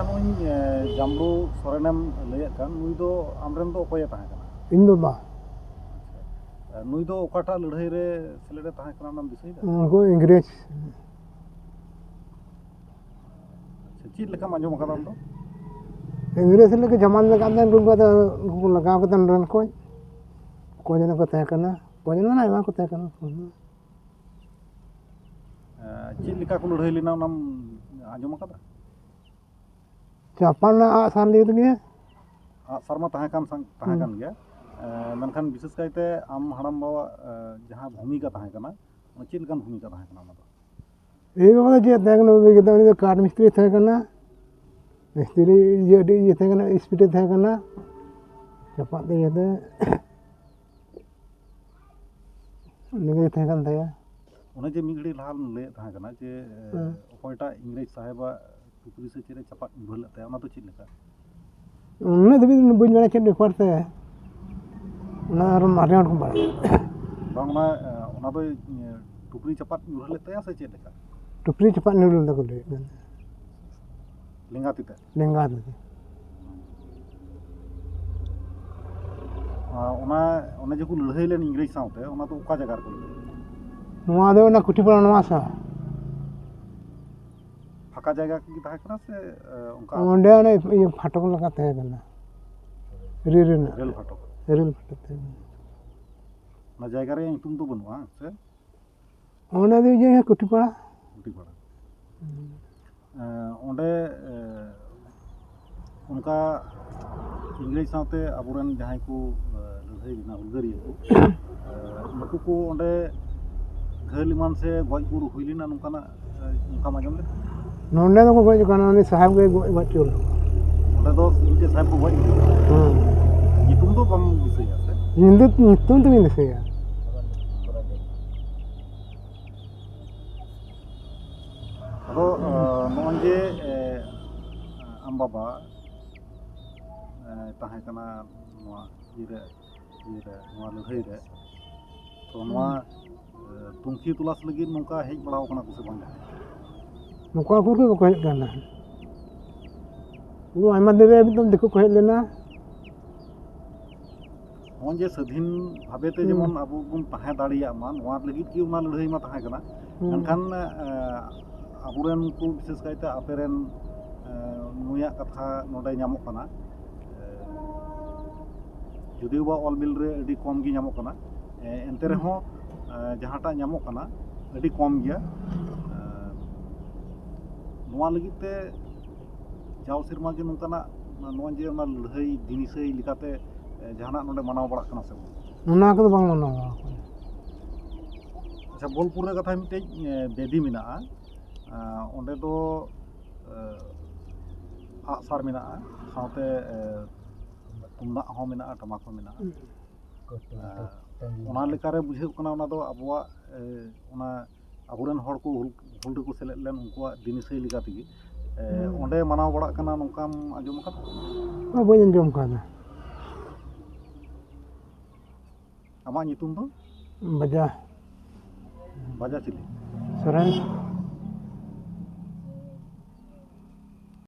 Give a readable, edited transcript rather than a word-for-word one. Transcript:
ᱟᱪᱪᱷᱟ ᱱᱩᱭ ᱡᱟᱢᱲᱩ ᱥᱚᱨᱮᱱᱮᱢ ᱞᱟᱹᱭᱮᱫ ᱠᱟᱱ ᱱᱩᱭ ᱫᱚ ᱟᱢᱨᱮᱱ ᱫᱚ ᱚᱠᱚᱭᱮ ᱛᱟᱦᱮᱸ ᱠᱟᱱᱟ? ᱤᱧ ᱵᱟᱵᱟ ᱱᱩᱭ ᱫᱚ ᱚᱠᱟᱴᱟᱜ ᱞᱟᱹᱲᱦᱟᱹᱭ ᱨᱮ ᱥᱮᱞᱮᱫᱮ ᱛᱟᱦᱮᱸ ᱠᱟᱱᱟ ᱚᱱᱟᱢ ᱫᱤᱥᱟᱹᱭᱮᱫᱟ? ᱩᱱᱠᱩ ᱤᱝᱨᱮᱡᱽ ᱟᱪᱪᱷᱟ ᱪᱮᱫ ᱞᱮᱠᱟᱢ ᱟᱸᱡᱚᱢ ᱟᱠᱟᱫᱟ ᱟᱢ ᱫᱚ? ᱤᱝᱨᱮᱡᱽ ᱞᱟᱹᱜᱤᱫ ᱡᱟᱢᱟᱱ ᱞᱟᱜᱟᱜ ᱫᱚ ᱩᱱᱠᱩ ᱞᱟᱜᱟᱣ ᱠᱟᱛᱮ ᱨᱟᱱ ᱠᱚ ᱚᱠᱚᱭ ᱡᱮᱱᱚ ᱠᱚ ᱛᱟᱦᱮᱸ ᱠᱟᱱᱟ ᱚᱠᱚᱭ ᱡᱮᱱᱚ ᱟᱭᱢᱟ ᱠᱚ ᱛᱟᱦᱮᱸ ᱠᱟᱱᱟ ᱪᱮᱫ ᱞᱮᱠᱟ ᱠᱚ ᱞᱟᱹᱲᱦᱟᱹᱭ ᱞᱮᱱᱟ ᱚᱱᱟᱢ ᱟᱸᱡᱚᱢ ᱟᱠᱟᱫᱟ? ᱪᱟᱯᱟᱱ ᱨᱮᱱᱟᱜ ᱟᱜᱼᱥᱟᱨ ᱞᱤᱭᱟᱹ ᱛᱮᱜᱮ ᱟᱜᱼᱥᱟᱨ ᱢᱟ ᱛᱟᱦᱮᱸ ᱠᱟᱱ ᱜᱮᱭᱟ ᱢᱮᱱᱠᱷᱟᱱ ᱵᱤᱥᱮᱥ ᱠᱟᱭᱛᱮ ᱟᱢ ᱦᱟᱲᱟᱢ ᱵᱟᱵᱟᱣᱟᱜ ᱡᱟᱦᱟᱸ ᱵᱷᱩᱢᱤᱠᱟ ᱛᱟᱦᱮᱸ ᱠᱟᱱᱟ ᱪᱮᱫ ᱞᱮᱠᱟᱱ ᱵᱷᱩᱢᱤᱠᱟ ᱛᱟᱦᱮᱸ ᱠᱟᱱᱟ ᱚᱱᱟ ᱫᱚ? এই বাবা যে দেখেন উনি তো কাঠ মিস্ত্রি থাকে না মিস্ত্রি ইয়ে থাকে না স্পিডে থাকে না চাপাত ইয়েতে উনি থাকে কান থাকে ᱚᱱᱮ ᱡᱮ ᱢᱤᱫ ᱜᱷᱟᱹᱲᱤᱡ ᱞᱟᱦᱟᱢ ᱞᱟᱹᱭᱮᱫ ᱛᱟᱦᱮᱸ ᱠᱟᱱᱟ ᱡᱮ ᱚᱠᱚᱭᱴᱟᱜ ᱤᱝᱨᱮᱡᱽ ᱥᱟᱦᱮᱵᱟᱜ ᱴᱩᱯᱨᱤ ᱥᱮ ᱪᱮᱫ ᱮ ᱪᱟᱯᱟᱫ ᱧᱩᱨᱦᱟᱹ ᱞᱮᱫ ᱛᱟᱭᱟ ᱚᱱᱟ ᱫᱚ ᱪᱮᱫ ᱞᱮᱠᱟ? ᱩᱱᱟᱹᱜ ᱫᱷᱟᱹᱵᱤᱡ ᱵᱟᱹᱧ ᱵᱟᱲᱟᱭᱟ ᱪᱮᱫ ᱵᱮᱯᱟᱨ ᱛᱮ ᱚᱱᱟ ᱟᱨ ᱢᱟᱨᱮ ᱦᱚᱲ ᱠᱚ ᱵᱟᱲᱟᱭᱟ ᱵᱟᱝ ᱚᱱᱟ ᱫᱚ ᱴᱩᱯᱨᱤ ᱪᱟᱯᱟᱫ ᱧᱩᱨᱦᱟᱹ ᱞᱮᱫ ᱛᱟᱭᱟ ᱥᱮ ᱪᱮᱫ ᱞᱮᱠᱟ? ᱴᱩᱯᱨᱤ ᱪᱟᱯᱟᱫ ᱧᱩᱨ ᱞᱮᱫᱟ ᱠᱚ ᱞᱟᱹᱭᱮᱫ ᱠᱟᱱ ᱞᱮᱸᱜᱟ ᱛᱤᱛᱮ? ᱞᱮᱸᱜᱟ ᱛᱤᱛᱮ ᱚᱱᱮ ᱡᱮᱠᱚ ᱞᱟᱹᱲᱦᱟᱹᱭ ᱞᱮᱱ ᱤᱝᱨᱮᱡᱽ ᱥᱟᱶᱛᱮ ᱚᱱᱟ ᱫᱚ ᱚᱠᱟ ᱡᱟᱭᱜᱟ ᱨᱮᱠᱚ ᱞᱟᱹᱲᱦᱟᱹᱭ ᱞᱮᱱᱟ? ᱱᱚᱣᱟ ᱫᱚ ᱚᱱᱟ ᱠᱩᱴᱤᱯᱟᱲᱟ ᱱᱚᱣᱟ ᱥᱟ ᱯᱷᱟᱸᱠᱟ ᱡᱟᱭᱜᱟ ᱠᱤ ᱛᱟᱦᱮᱸ ᱠᱟᱱᱟ ᱥᱮ ᱚᱱᱠᱟ ᱚᱸᱰᱮ ᱚᱱᱮ ᱤᱭᱟᱹ ᱯᱷᱟᱴᱚᱠ ᱞᱮᱠᱟ ᱛᱟᱦᱮᱸ ᱠᱟᱱᱟ ᱨᱮᱹᱞ ᱨᱮᱱᱟᱜ ᱨᱮᱹᱞ ᱯᱷᱟᱴᱚᱠ ᱨᱮᱹᱞ ᱯᱷᱟᱴᱚᱠ ᱛᱟᱦᱮᱸ ᱠᱟᱱᱟ ᱚᱱᱟ ᱡᱟᱭᱜᱟ ᱨᱮᱭᱟᱜ ᱧᱩᱛᱩᱢ ᱫᱚ ᱵᱟᱹᱱᱩᱜᱼᱟ ᱥᱮ? ᱚᱸᱰᱮ ᱫᱚ ᱤᱭᱟᱹ ᱠᱩᱴᱤᱯᱟᱲᱟ ᱠᱩᱴᱤᱯᱟᱲᱟ ᱚᱸᱰᱮ ᱚᱱᱠᱟ ᱤᱝᱨᱮᱡᱽ ᱥᱟᱶᱛᱮ ᱟᱵᱚᱨᱮᱱ ᱡᱟᱦᱟᱸᱭ ᱠᱚ ᱞᱟᱹᱲᱦᱟᱹᱭ ᱞᱮᱱᱟ ᱦᱩᱞᱜᱟᱹᱨᱤᱭᱟᱹ ᱠᱚ ᱱᱩᱠᱩ ᱠᱚ ᱚᱸᱰᱮ ᱜᱷᱟᱹᱞ ᱮᱢᱟᱱ ᱥᱮ ᱜᱚᱡ ᱜᱩᱨ ᱦᱩᱭ ᱞᱮᱱᱟ ᱱᱚᱝᱠᱟᱱᱟᱜ ᱚᱱᱠᱟᱢ ᱟᱸᱡᱚᱢ ᱞᱮᱫᱟ? ᱱᱚᱰᱮ ᱫᱚᱠᱚ ᱜᱚᱡ ᱟᱠᱟᱱᱟ ᱩᱱᱤ ᱥᱟᱦᱮᱵᱽ ᱜᱮ ᱜᱚᱡ ᱦᱚᱪᱚ ᱞᱮᱫ ᱚᱸᱰᱮ ᱫᱚ ᱢᱤᱫᱴᱮᱡ ᱥᱟᱦᱮᱵᱽ ᱠᱚ ᱜᱚᱡ ᱞᱮᱫᱟ ᱧᱩᱛᱩᱢ ᱫᱚ ᱵᱟᱢ ᱫᱤᱥᱟᱹᱭᱟ ᱥᱮ? ᱧᱩᱛᱩᱢ ᱫᱚᱧ ᱫᱤᱥᱟᱹᱭᱟ ᱟᱫᱚ ᱱᱚᱜᱼᱚᱭ ᱡᱮ ᱟᱢ ᱵᱟᱵᱟ ᱛᱟᱦᱮᱸ ᱠᱟᱱᱟ ᱱᱚᱣᱟ ᱤᱭᱟᱹᱨᱮ ᱱᱚᱣᱟ ᱞᱟᱹᱲᱦᱟᱹᱭ ᱨᱮ ᱛᱚ ᱱᱚᱣᱟ ᱛᱩᱱᱠᱷᱤ ᱛᱚᱞᱟᱥ ᱞᱟᱹᱜᱤᱫ ᱱᱚᱝᱠᱟ ᱦᱮᱡ ᱵᱟᱲᱟᱣ ᱠᱟᱱᱟ ᱠᱚ ᱥᱮ ᱵᱟᱝ ᱡᱟᱦᱟᱸᱭ? ᱱᱚᱝᱠᱟ ᱠᱚᱜᱮ ᱵᱟᱠᱚ ᱦᱮᱡ ᱠᱟᱱᱟ ᱟᱭᱢᱟ ᱫᱤᱱ ᱨᱮ ᱮᱠᱫᱚᱢ ᱫᱤᱠᱩ ᱠᱚ ᱦᱮᱡ ᱞᱮᱱᱟ ᱱᱚᱜᱼᱚᱭ ᱡᱮ ᱥᱟᱹᱫᱷᱤᱱ ᱵᱷᱟᱵᱮᱛᱮ ᱡᱮᱢᱚᱱ ᱟᱵᱚ ᱵᱚᱱ ᱛᱟᱦᱮᱸ ᱫᱟᱲᱮᱭᱟᱜ ᱢᱟ ᱱᱚᱣᱟ ᱞᱟᱹᱜᱤᱫ ᱜᱮ ᱚᱱᱟ ᱞᱟᱹᱲᱦᱟᱹᱭ ᱢᱟ ᱛᱟᱦᱮᱸ ᱠᱟᱱᱟ ᱢᱮᱱᱠᱷᱟᱱ ᱟᱵᱚᱨᱮᱱ ᱠᱚ ᱵᱤᱥᱮᱥ ᱠᱟᱭᱛᱮ ᱟᱯᱮᱨᱮᱱ ᱱᱩᱭᱟᱜ ᱠᱟᱛᱷᱟ ᱱᱚᱰᱮ ᱧᱟᱢᱚᱜ ᱠᱟᱱᱟ ᱡᱩᱫᱤও ᱵᱟ ᱚᱞ ᱵᱤᱞ ᱨᱮ ᱟᱹᱰᱤ ᱠᱚᱢ ᱜᱮ ᱧᱟᱢᱚᱜ ᱠᱟᱱᱟ ᱮᱱᱛᱮ ᱨᱮᱦᱚᱸ ᱡᱟᱦᱟᱸᱴᱟᱜ ᱧᱟᱢᱚᱜ ᱠᱟᱱᱟ ᱟᱹᱰᱤ ᱠᱚᱢ ᱜᱮᱭᱟ ᱱᱚᱣᱟ ᱞᱟᱹᱜᱤᱫ ᱛᱮ ᱡᱟᱣ ᱥᱮᱨᱢᱟ ᱜᱮ ᱱᱚᱝᱠᱟᱱᱟᱜ ᱱᱚᱜᱼᱚᱭ ᱡᱮ ᱚᱱᱟ ᱞᱟᱹᱲᱦᱟᱹᱭ ᱫᱤᱱᱤᱥᱟᱹᱭ ᱞᱮᱠᱟᱛᱮ ᱡᱟᱦᱟᱱᱟᱜ ᱱᱚᱰᱮ ᱢᱟᱱᱟᱣ ᱵᱟᱲᱟᱜ ᱠᱟᱱᱟ ᱥᱮ ᱵᱟᱝ? ᱚᱱᱟ ᱠᱚᱫᱚ ᱵᱟᱝ ᱢᱟᱱᱟᱣ ᱵᱟᱲᱟᱜ ᱠᱟᱱᱟ ᱟᱪᱪᱷᱟ ᱵᱳᱞᱯᱩᱨ ᱨᱮ ᱠᱟᱛᱷᱟ ᱢᱤᱫᱴᱮᱡ ᱵᱮᱫᱤ ᱢᱮᱱᱟᱜᱼᱟ ᱚᱸᱰᱮ ᱫᱚ ᱟᱜᱼᱥᱟᱨ ᱢᱮᱱᱟᱜᱼᱟ ᱥᱟᱶᱛᱮ ᱛᱩᱢᱫᱟᱜ ᱦᱚᱸ ᱢᱮᱱᱟᱜᱼᱟ ᱴᱟᱢᱟᱠ ᱦᱚᱸ ᱢᱮᱱᱟᱜᱼᱟ ᱚᱱᱟ ᱞᱮᱠᱟᱨᱮ ᱵᱩᱡᱷᱟᱹᱜ ᱠᱟᱱᱟ ᱚᱱᱟ ᱫᱚ ᱟᱵᱚᱣᱟᱜ ᱚᱱᱟ ᱟᱵᱚᱨᱮᱱ ᱦᱚᱲ ᱠᱚ ᱦᱩᱞ ᱨᱮᱠᱚ ᱥᱮᱞᱮᱫ ᱞᱮᱱ ᱩᱱᱠᱩᱣᱟᱜ ᱫᱤᱱᱤᱥᱟᱹᱭ ᱞᱮᱠᱟ ᱛᱮᱜᱮ ᱚᱸᱰᱮ ᱢᱟᱱᱟᱣ ᱵᱟᱲᱟᱜ ᱠᱟᱱᱟ ᱱᱚᱝᱠᱟᱢ ᱟᱸᱡᱚᱢ ᱟᱠᱟᱫᱟ? ᱵᱟᱹᱧ ᱟᱸᱡᱚᱢ ᱟᱠᱟᱫᱟ ᱟᱢᱟᱜ ᱧᱩᱛᱩᱢ ᱫᱚ? ᱵᱟᱡᱟ ᱵᱟᱡᱟ ᱪᱤᱞᱤ? ᱥᱚᱨᱮᱱ